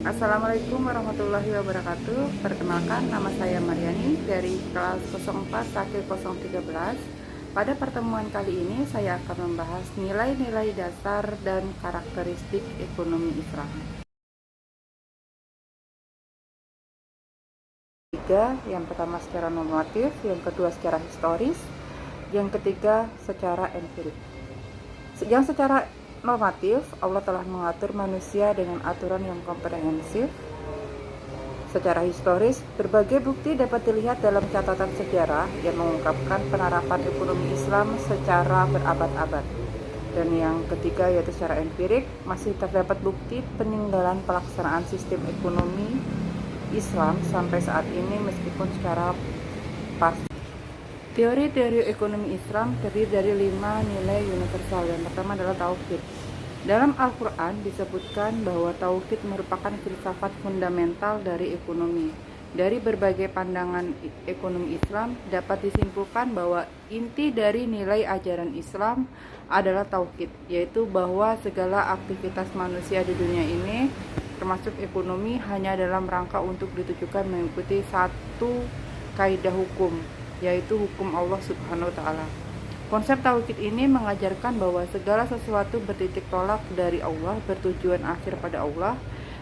Assalamualaikum warahmatullahi wabarakatuh. Perkenalkan, nama saya Mariani dari kelas 04 Sakil 013. Pada pertemuan kali ini saya akan membahas nilai-nilai dasar dan karakteristik ekonomi Islam. Tiga, yang pertama secara normatif, yang kedua secara historis, yang ketiga secara empirik. Yang secara normatif, Allah telah mengatur manusia dengan aturan yang komprehensif. Secara historis, berbagai bukti dapat dilihat dalam catatan sejarah yang mengungkapkan penerapan ekonomi Islam secara berabad-abad. Dan yang ketiga yaitu secara empirik, masih terdapat bukti peninggalan pelaksanaan sistem ekonomi Islam sampai saat ini meskipun secara pasti. Teori-teori ekonomi Islam terdiri dari 5 nilai universal. Yang pertama adalah tauhid. Dalam Al-Quran disebutkan bahwa tauhid merupakan filsafat fundamental dari ekonomi. Dari berbagai pandangan ekonomi Islam dapat disimpulkan bahwa inti dari nilai ajaran Islam adalah tauhid, yaitu bahwa segala aktivitas manusia di dunia ini termasuk ekonomi hanya dalam rangka untuk ditujukan mengikuti satu kaidah hukum, yaitu hukum Allah Subhanahu wa Ta'ala. Konsep tauhid ini mengajarkan bahwa segala sesuatu bertitik tolak dari Allah, bertujuan akhir pada Allah,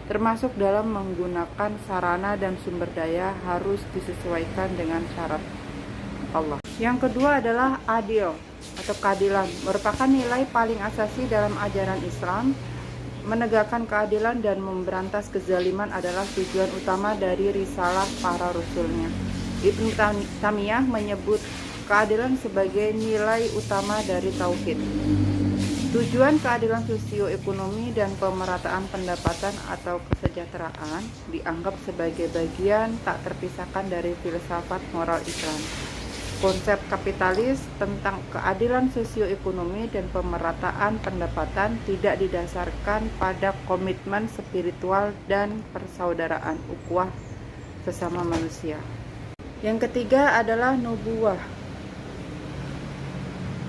termasuk dalam menggunakan sarana dan sumber daya harus disesuaikan dengan syarat Allah. Yang kedua adalah adil atau keadilan, merupakan nilai paling asasi dalam ajaran Islam. Menegakkan keadilan dan memberantas kezaliman adalah tujuan utama dari risalah para rasulnya. Ibnu Taimiyah menyebut keadilan sebagai nilai utama dari tauhid. Tujuan keadilan sosioekonomi dan pemerataan pendapatan atau kesejahteraan dianggap sebagai bagian tak terpisahkan dari filsafat moral Islam. Konsep kapitalis tentang keadilan sosioekonomi dan pemerataan pendapatan tidak didasarkan pada komitmen spiritual dan persaudaraan ukhuwah sesama manusia. Yang ketiga adalah nubuwah.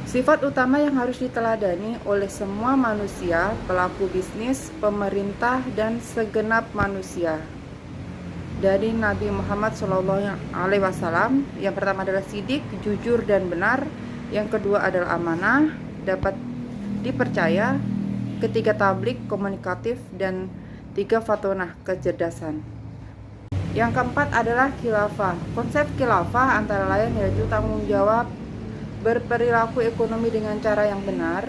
Sifat utama yang harus diteladani oleh semua manusia, pelaku bisnis, pemerintah, dan segenap manusia. Dari Nabi Muhammad SAW, yang pertama adalah sidik, jujur dan benar. Yang kedua adalah amanah, dapat dipercaya. Ketiga tablik, komunikatif. Dan tiga fatonah, kecerdasan. Yang keempat adalah khilafah. Konsep khilafah antara lain yaitu tanggung jawab berperilaku ekonomi dengan cara yang benar.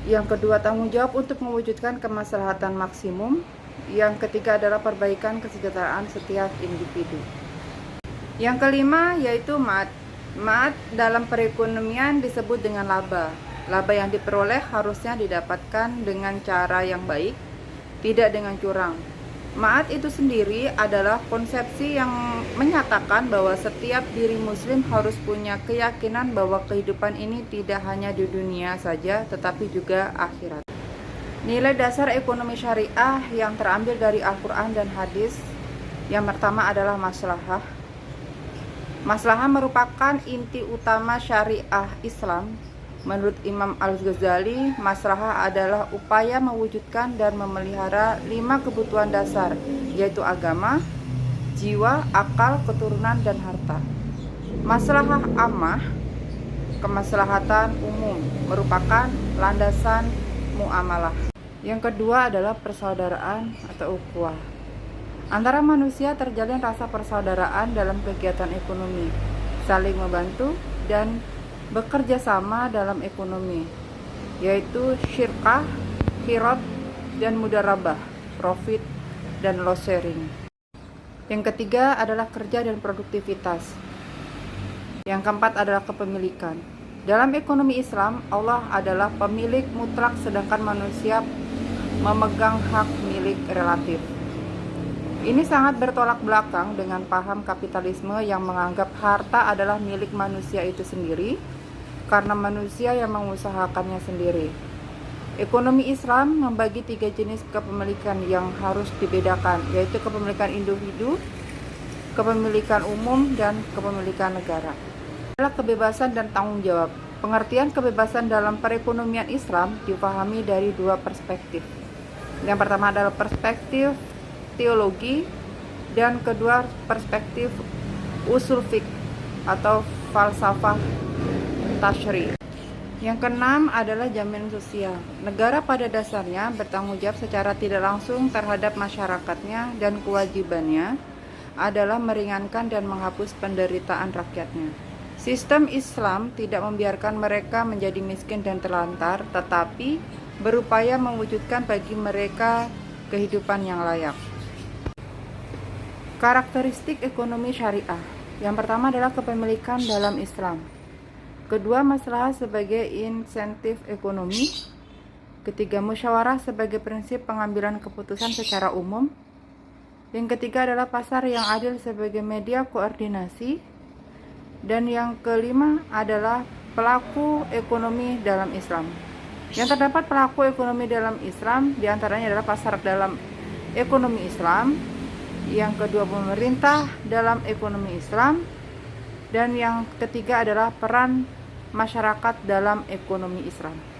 Yang kedua, tanggung jawab untuk mewujudkan kemaslahatan maksimum. Yang ketiga adalah perbaikan kesejahteraan setiap individu. Yang kelima yaitu ma'ad. Ma'ad dalam perekonomian disebut dengan laba. Laba yang diperoleh harusnya didapatkan dengan cara yang baik, tidak dengan curang. Ma'ad itu sendiri adalah konsepsi yang menyatakan bahwa setiap diri muslim harus punya keyakinan bahwa kehidupan ini tidak hanya di dunia saja, tetapi juga akhirat. Nilai dasar ekonomi syariah yang terambil dari Al-Quran dan hadis. Yang pertama adalah maslahah. Maslahah merupakan inti utama syariah Islam. Menurut Imam Al-Ghazali, maslahah adalah upaya mewujudkan dan memelihara 5 kebutuhan dasar, yaitu agama, jiwa, akal, keturunan, dan harta. Maslahah ammah, kemaslahatan umum, merupakan landasan muamalah. Yang kedua adalah persaudaraan atau ukhuwah. Antara manusia terjalin rasa persaudaraan dalam kegiatan ekonomi, saling membantu dan bekerja sama dalam ekonomi, yaitu syirkah, khirot, dan mudarabah, profit dan loss sharing. Yang ketiga adalah kerja dan produktivitas. Yang keempat adalah kepemilikan. Dalam ekonomi Islam, Allah adalah pemilik mutlak sedangkan manusia memegang hak milik relatif. Ini sangat bertolak belakang dengan paham kapitalisme yang menganggap harta adalah milik manusia itu sendiri karena manusia yang mengusahakannya sendiri. Ekonomi Islam membagi 3 jenis kepemilikan yang harus dibedakan, yaitu kepemilikan individu, kepemilikan umum, dan kepemilikan negara. Adalah kebebasan dan tanggung jawab. Pengertian kebebasan dalam perekonomian Islam dipahami dari 2 perspektif. Yang pertama adalah perspektif teologi, dan kedua perspektif usul fiqh atau falsafah tasyri'. Yang keenam adalah jaminan sosial. Negara pada dasarnya bertanggung jawab secara tidak langsung terhadap masyarakatnya dan kewajibannya adalah meringankan dan menghapus penderitaan rakyatnya. Sistem Islam tidak membiarkan mereka menjadi miskin dan terlantar, tetapi berupaya mewujudkan bagi mereka kehidupan yang layak. Karakteristik ekonomi syariah. Yang pertama adalah kepemilikan dalam Islam. Kedua, masalah sebagai insentif ekonomi. Ketiga, musyawarah sebagai prinsip pengambilan keputusan secara umum. Yang ketiga adalah pasar yang adil sebagai media koordinasi. Dan yang kelima adalah pelaku ekonomi dalam Islam. Yang terdapat pelaku ekonomi dalam Islam diantaranya adalah pasar dalam ekonomi Islam. Yang kedua, pemerintah dalam ekonomi Islam. Dan yang ketiga adalah peran masyarakat dalam ekonomi Islam.